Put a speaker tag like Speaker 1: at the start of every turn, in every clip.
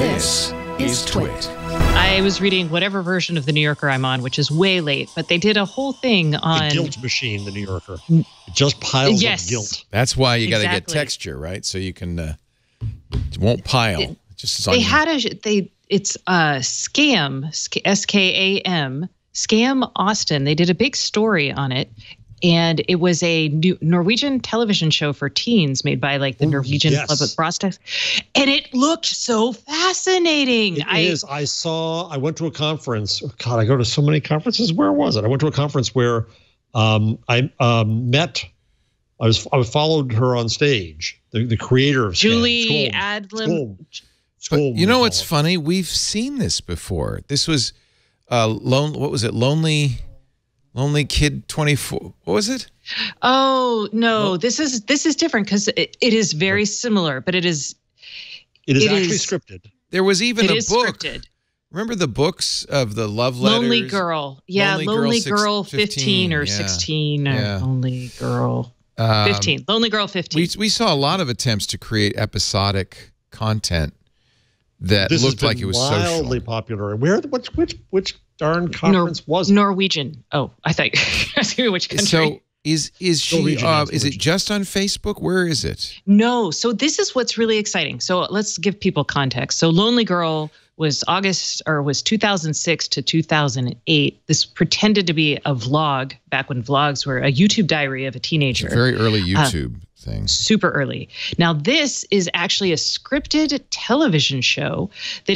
Speaker 1: This is TWiT.
Speaker 2: I was reading whatever version of The New Yorker I'm on, which is way late, but they did a whole thing on...
Speaker 3: The guilt machine, The New Yorker. It just piles up guilt.
Speaker 1: That's why you got to get texture, right? So you can... it won't pile. It just is on
Speaker 2: it's Skam, S-K-A-M, Skam Austin. They did a big story on it. And it was a new Norwegian television show for teens made by like the Norwegian Club of Broadcast. And it looked so fascinating.
Speaker 3: It is. I went to a conference. God, I go to so many conferences. Where was it? I went to a conference where I followed her on stage, the creator of
Speaker 2: Julie Adlam.
Speaker 1: But you know what's funny? We've seen this before. This was what was it? Lonely Kid 24. What was it?
Speaker 2: Oh no, this is different because it is very similar, but it is actually
Speaker 3: scripted.
Speaker 1: There was even a book.
Speaker 2: Scripted.
Speaker 1: Remember the books of the love letters?
Speaker 2: Lonely Girl. Yeah, Lonely Girl 15 or 16 or Lonely Girl 15. Lonely Girl 15.
Speaker 1: We saw a lot of attempts to create episodic content that looked like it was
Speaker 3: wildly popular. Where which darn conference was it?
Speaker 2: Norwegian. Oh, I thought which country.
Speaker 1: So is she is it just on Facebook? Where is it?
Speaker 2: No. So this is what's really exciting. So let's give people context. So Lonely Girl was 2006 to 2008. This pretended to be a vlog back when vlogs were a YouTube diary of a teenager.
Speaker 1: It's a very early YouTube thing.
Speaker 2: Super early. Now this is actually a scripted television show that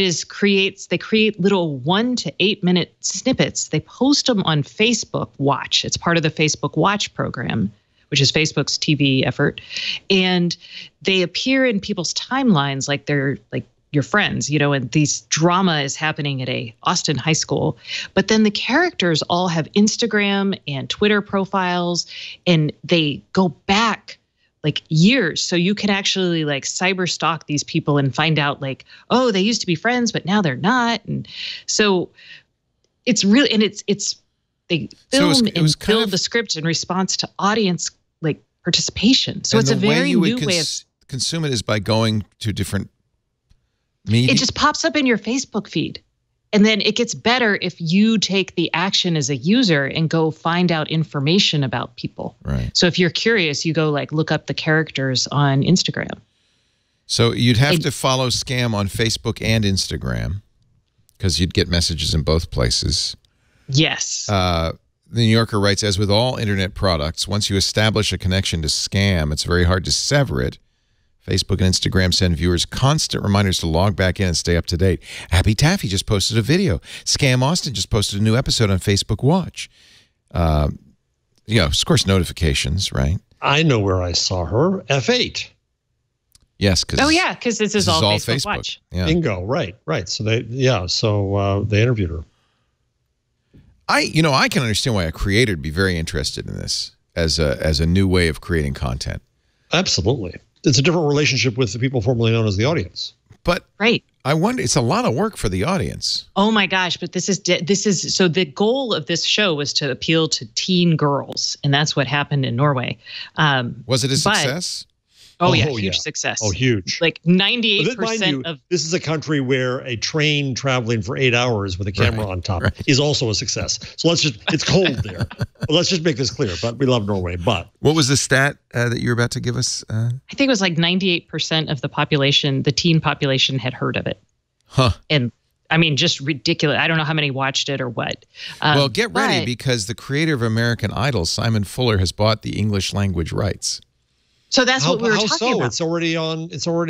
Speaker 2: they create little 1 to 8 minute snippets. They post them on Facebook Watch. It's part of the Facebook Watch program, which is Facebook's TV effort. And they appear in people's timelines like they're like your friends, and these drama is happening at a Austin high school. But then the characters all have Instagram and Twitter profiles, and they go back like years. So you can actually like cyber stalk these people and find out like, oh, they used to be friends, but now they're not. And so it's really, and they film and build the script in response to audience like participation. So it's a very new way of
Speaker 1: consume it is by going to different media.
Speaker 2: It just pops up in your Facebook feed. And then it gets better if you take the action as a user and go find out information about people.
Speaker 1: Right.
Speaker 2: So if you're curious, you go like look up the characters on Instagram.
Speaker 1: So you'd have to follow Skam on Facebook and Instagram because you'd get messages in both places.
Speaker 2: Yes.
Speaker 1: The New Yorker writes, as with all internet products, once you establish a connection to Skam, it's very hard to sever it. Facebook and Instagram send viewers constant reminders to log back in and stay up to date. Abby Taffy just posted a video. Skam Austin just posted a new episode on Facebook Watch. Of course, notifications, right?
Speaker 3: I know where I saw her. F8.
Speaker 1: Yes,
Speaker 2: because this is all Facebook Watch.
Speaker 1: Yeah.
Speaker 3: Bingo, right. So they interviewed her.
Speaker 1: I can understand why a creator would be very interested in this as a new way of creating content.
Speaker 3: Absolutely. It's a different relationship with the people formerly known as the audience.
Speaker 1: But I wonder, it's a lot of work for the audience.
Speaker 2: Oh my gosh, but this is so the goal of this show was to appeal to teen girls, and that's what happened in Norway.
Speaker 1: Was it a success?
Speaker 2: Huge success.
Speaker 3: Oh, huge.
Speaker 2: Like 98% of...
Speaker 3: This is a country where a train traveling for 8 hours with a camera on top is also a success. So it's cold there. But let's just make this clear. But we love Norway. But
Speaker 1: what was the stat that you were about to give us?
Speaker 2: I think it was like 98% of the population, the teen population, had heard of it.
Speaker 1: Huh.
Speaker 2: And I mean, just ridiculous. I don't know how many watched it or what.
Speaker 1: Well, get ready because the creator of American Idol, Simon Fuller, has bought the English language rights.
Speaker 2: So that's what we were talking about.
Speaker 3: It's already on. It's on.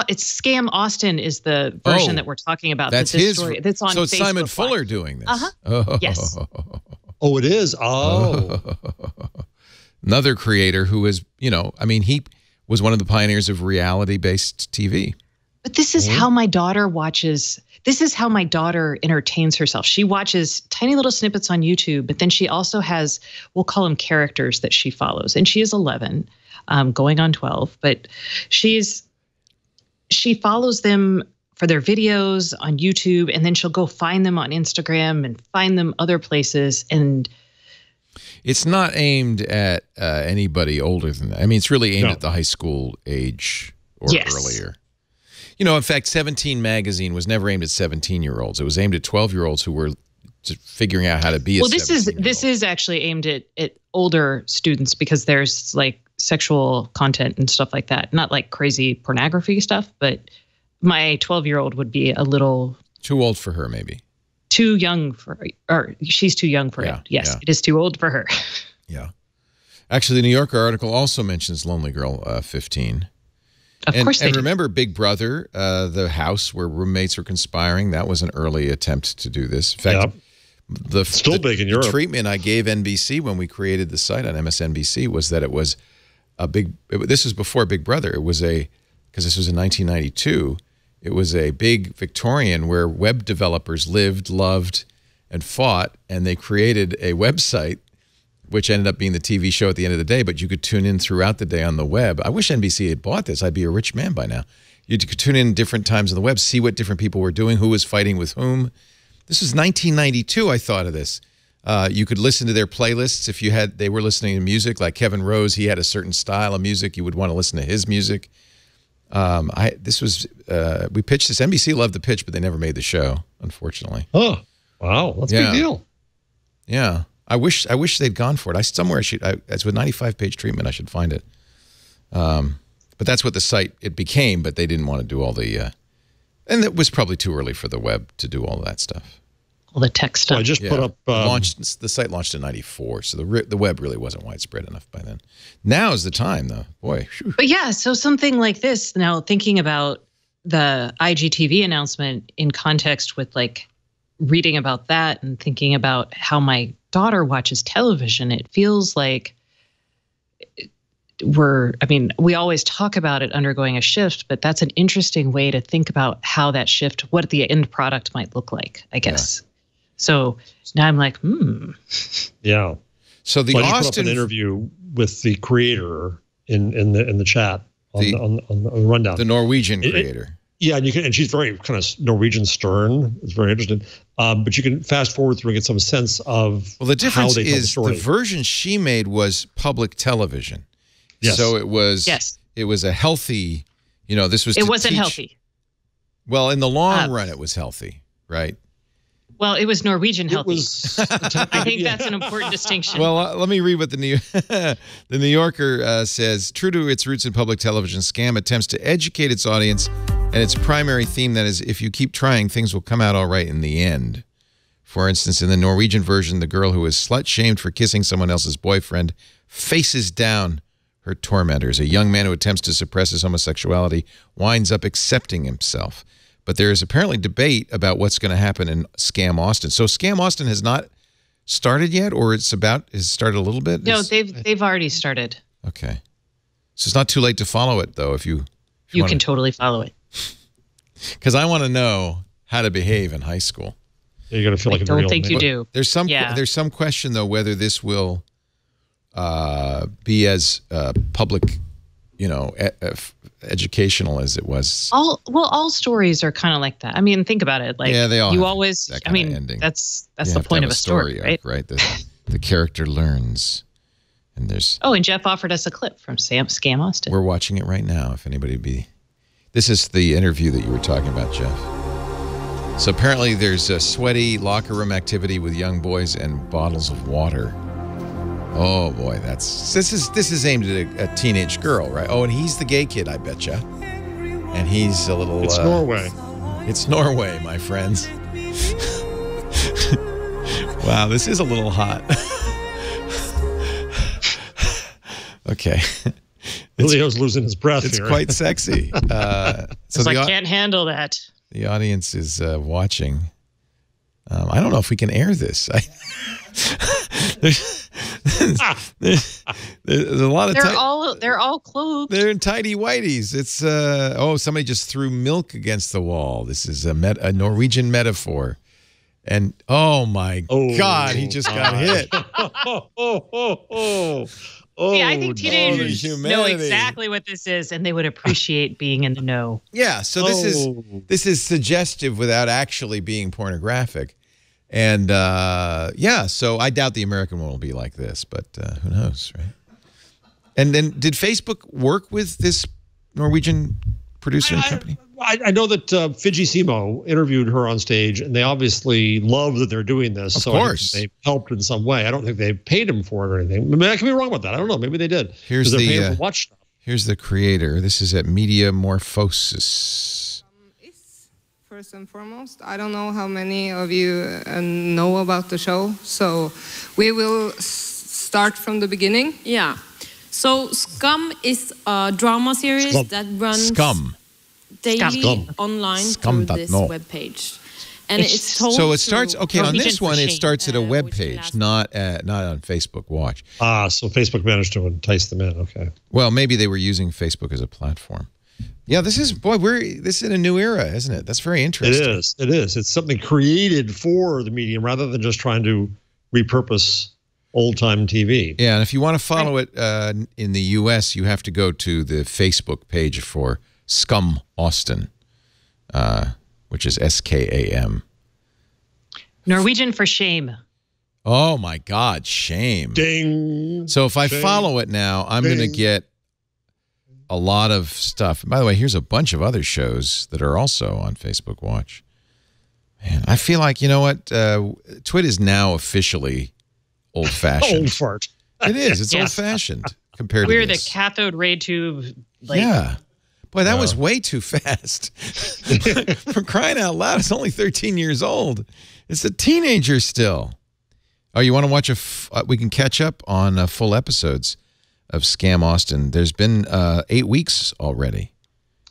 Speaker 2: It's Skam Austin is the version that we're talking about.
Speaker 1: That's his
Speaker 2: story. That's on.
Speaker 1: So it's
Speaker 2: Facebook
Speaker 1: Simon Fuller doing this.
Speaker 2: Yes.
Speaker 3: Oh, it is. Oh.
Speaker 1: Another creator who is, he was one of the pioneers of reality-based TV.
Speaker 2: But this is how my daughter watches. This is how my daughter entertains herself. She watches tiny little snippets on YouTube, but then she also has, we'll call them characters that she follows. And she is 11, going on 12, but she follows them for their videos on YouTube, and then she'll go find them on Instagram and find them other places. And
Speaker 1: it's not aimed at anybody older than that. I mean, it's really aimed at the high school age or earlier. You know, in fact, 17 magazine was never aimed at 17-year-olds. It was aimed at 12-year-olds who were just figuring out how to be a 17-year-old.
Speaker 2: This is actually aimed at older students because there's like sexual content and stuff like that. Not like crazy pornography stuff, but my 12-year-old would be a little
Speaker 1: too old for her, maybe.
Speaker 2: Too young for, or she's too young for it. Yes, it is too old for her.
Speaker 1: Yeah. Actually, the New Yorker article also mentions Lonely Girl 15.
Speaker 2: Of course they
Speaker 1: And
Speaker 2: do.
Speaker 1: remember Big Brother, the house where roommates were conspiring? That was an early attempt to do this. In fact,
Speaker 3: still big in Europe.
Speaker 1: The treatment I gave NBC when we created the site on MSNBC was that it was a big, this was before Big Brother. It was because this was in 1992, it was a big Victorian where web developers lived, loved, and fought, and they created a website which ended up being the TV show at the end of the day, but you could tune in throughout the day on the web. I wish NBC had bought this. I'd be a rich man by now. You could tune in different times on the web, see what different people were doing, who was fighting with whom. This was 1992, I thought of this. You could listen to their playlists if they were listening to music, like Kevin Rose, he had a certain style of music. You would want to listen to his music. We pitched this. NBC loved the pitch, but they never made the show, unfortunately.
Speaker 3: Oh, wow. That's a big deal.
Speaker 1: Yeah. I wish they'd gone for it. It's with 95-page treatment. I should find it. But that's what the site it became. But they didn't want to do all the, and it was probably too early for the web to do all of that stuff.
Speaker 2: All the tech stuff.
Speaker 3: So I just put up.
Speaker 1: The site launched in '94, so the web really wasn't widespread enough by then. Now is the time, though. Boy. Whew.
Speaker 2: But yeah, so something like this. Now thinking about the IGTV announcement in context with like reading about that and thinking about how my daughter watches television, it feels like we always talk about it undergoing a shift, but that's an interesting way to think about how that shift, what the end product might look like, I guess. Yeah. So now I'm like,
Speaker 3: Yeah.
Speaker 1: So the
Speaker 3: Austin put up an interview with the creator in the chat on the rundown.
Speaker 1: The Norwegian creator.
Speaker 3: Yeah, and she's very kind of Norwegian stern. It's very interesting. But you can fast forward through and get some sense of
Speaker 1: the difference
Speaker 3: how they tell the
Speaker 1: is
Speaker 3: story.
Speaker 1: The version she made was public television.
Speaker 3: Yes.
Speaker 1: So it was a healthy, this was.
Speaker 2: It wasn't healthy.
Speaker 1: Well, in the long run, it was healthy, right?
Speaker 2: Well, it was Norwegian healthy. I think that's an important distinction.
Speaker 1: Well, let me read what the New Yorker says. True to its roots in public television, Skam attempts to educate its audience, and its primary theme, that is, if you keep trying, things will come out all right in the end. For instance, in the Norwegian version, the girl who is slut-shamed for kissing someone else's boyfriend faces down her tormentors. A young man who attempts to suppress his homosexuality winds up accepting himself. But there is apparently debate about what's going to happen in Skam Austin. So Skam Austin has not started yet, or has started a little bit?
Speaker 2: No, they've already started.
Speaker 1: Okay. So it's not too late to follow it, though, if you
Speaker 2: can totally follow it.
Speaker 1: Because I want to know how to behave in high school.
Speaker 3: Yeah, you're going to feel like a real man.
Speaker 2: I don't think you do.
Speaker 1: There's some question, though, whether this will be as public, educational as it was.
Speaker 2: All stories are kind of like that. I mean, think about it. Like,
Speaker 1: yeah, they all.
Speaker 2: You always.
Speaker 1: That kind of ending.
Speaker 2: That's the point of a story, right?
Speaker 1: Right. The character learns, and there's.
Speaker 2: Oh, and Jeff offered us a clip from Skam Austin.
Speaker 1: We're watching it right now. If anybody would be, this is the interview that you were talking about, Jeff. So apparently, there's a sweaty locker room activity with young boys and bottles of water. Oh boy, this is aimed at a teenage girl, right? Oh, and he's the gay kid, I betcha. And he's a little.
Speaker 3: It's Norway.
Speaker 1: It's Norway, my friends. Wow, this is a little hot. Okay.
Speaker 3: Leo's losing his breath.
Speaker 1: It's
Speaker 3: here.
Speaker 1: quite sexy. So
Speaker 2: I can't handle that.
Speaker 1: The audience is watching. I don't know if we can air this. There's a lot of.
Speaker 2: They're all clothed.
Speaker 1: They're in tidy whities. It's somebody just threw milk against the wall. This is a Norwegian metaphor, and oh my God, he just got hit.
Speaker 2: Yeah, I think teenagers know exactly what this is, and they would appreciate being in the know.
Speaker 1: Yeah, so this is suggestive without actually being pornographic. And, so I doubt the American one will be like this, but who knows, right? And then did Facebook work with this Norwegian producer and company?
Speaker 3: I know that Fiji Simo interviewed her on stage, and they obviously love that they're doing this.
Speaker 1: Of
Speaker 3: so
Speaker 1: course.
Speaker 3: they helped in some way. I don't think they paid him for it or anything. I mean, I can be wrong about that. I don't know. Maybe they did.
Speaker 1: Here's
Speaker 3: they're paying for watch stuff.
Speaker 1: Here's the creator. This is at Mediamorphosis.
Speaker 4: First and foremost, I don't know how many of you know about the show, so we will start from the beginning.
Speaker 5: Yeah. So Skam is a drama series that runs daily online through this webpage. And it's told
Speaker 1: so it starts on this one it starts at a web page, not on Facebook Watch.
Speaker 3: So Facebook managed to entice them in. Okay.
Speaker 1: Well, maybe they were using Facebook as a platform. Yeah, this is in a new era, isn't it? That's very interesting.
Speaker 3: It is. It's something created for the medium rather than just trying to repurpose old-time TV.
Speaker 1: Yeah, and if you want to follow it in the U.S., you have to go to the Facebook page for Skam Austin, which is SKAM.
Speaker 2: Norwegian for shame.
Speaker 1: Oh, my God, shame.
Speaker 3: Ding.
Speaker 1: So if I follow it now, I'm going to get a lot of stuff. By the way, here's a bunch of other shows that are also on Facebook Watch. Man, I feel like, you know what? TWiT is now officially old-fashioned.
Speaker 3: Old fart.
Speaker 1: It is. It's old-fashioned compared to
Speaker 2: We're
Speaker 1: this.
Speaker 2: the cathode ray tube.
Speaker 1: Yeah. Boy, that was way too fast. For crying out loud, it's only 13 years old. It's a teenager still. Oh, you want to watch we can catch up on full episodes of Skam Austin. There's been 8 weeks already.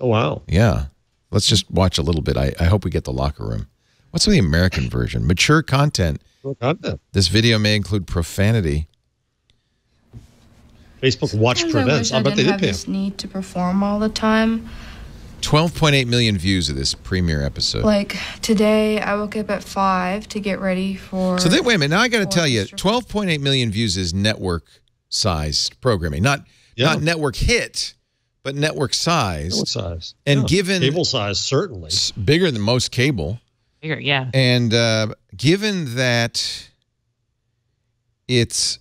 Speaker 3: Oh, wow.
Speaker 1: Yeah. Let's just watch a little bit. I hope we get the locker room. What's the American version? Mature content. This video may include profanity.
Speaker 3: Facebook Watch prevents. I bet they did pay
Speaker 6: this need to perform all the time.
Speaker 1: 12.8 million views of this premiere episode.
Speaker 6: Like today, I woke up at 5 to get ready for.
Speaker 1: So wait a minute. Now I got to tell you, 12.8 million views is network-sized programming, not network hit, but network size.
Speaker 3: Network size.
Speaker 1: And given
Speaker 3: cable size, certainly
Speaker 1: it's bigger than most cable.
Speaker 2: Bigger, yeah.
Speaker 1: And given that it's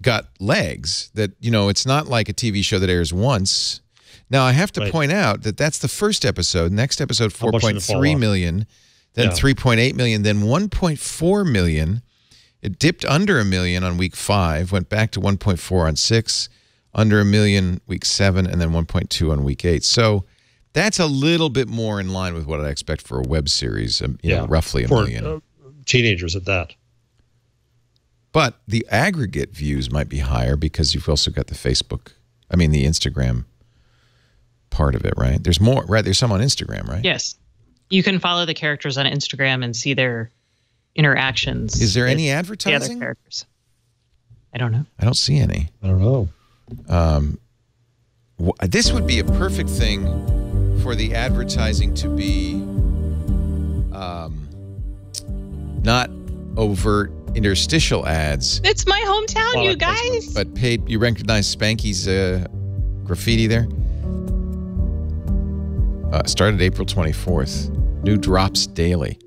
Speaker 1: got legs, that it's not like a TV show that airs once. Now I have to point out that that's the first episode. Next episode 4.3 million, then 3.8 million, then 1.4 million. It dipped under 1 million on week 5, went back to 1.4 on 6, under 1 million week 7, and then 1.2 on week 8. So that's a little bit more in line with what I expect for a web series, roughly a million.
Speaker 3: Teenagers at that.
Speaker 1: But the aggregate views might be higher because you've also got the Instagram part of it, right? There's more, right? There's some on Instagram, right?
Speaker 2: Yes. You can follow the characters on Instagram and see their interactions.
Speaker 1: Is there any advertising?
Speaker 2: The other characters. I don't know.
Speaker 1: I don't see any.
Speaker 3: I don't know.
Speaker 1: This would be a perfect thing for the advertising to be not overt interstitial ads.
Speaker 2: It's my hometown, you guys.
Speaker 1: But paid. You recognize Spanky's graffiti there? Started April 24th. New drops daily.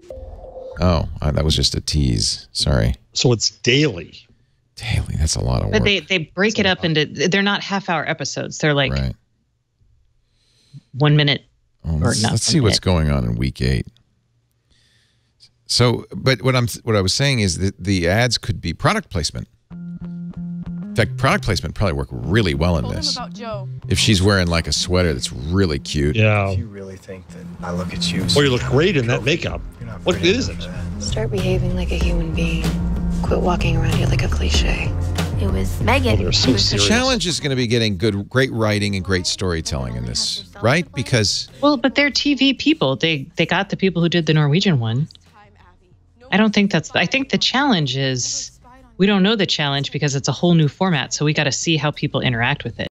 Speaker 1: Oh, that was just a tease. Sorry.
Speaker 3: So it's daily.
Speaker 1: Daily. That's a lot of work.
Speaker 2: But they break it up into. They're not half-hour episodes. They're like 1 minute.
Speaker 1: Let's see what's going on in week 8. So, but what I was saying is that the ads could be product placement. In fact, product placement probably work really well in this. If she's wearing like a sweater that's really cute.
Speaker 3: Yeah.
Speaker 7: If you really think that I look at you.
Speaker 3: Well, you look great in that makeup. What is it?
Speaker 8: Start behaving like a human being. Quit walking around here like a cliche. It was Megan.
Speaker 3: They're so
Speaker 1: The
Speaker 3: serious.
Speaker 1: challenge is going to be getting great writing and great storytelling in this, right? Because
Speaker 2: but they're TV people. They got the people who did the Norwegian one. I don't think I think the challenge is we don't know the challenge because it's a whole new format. So we got to see how people interact with it.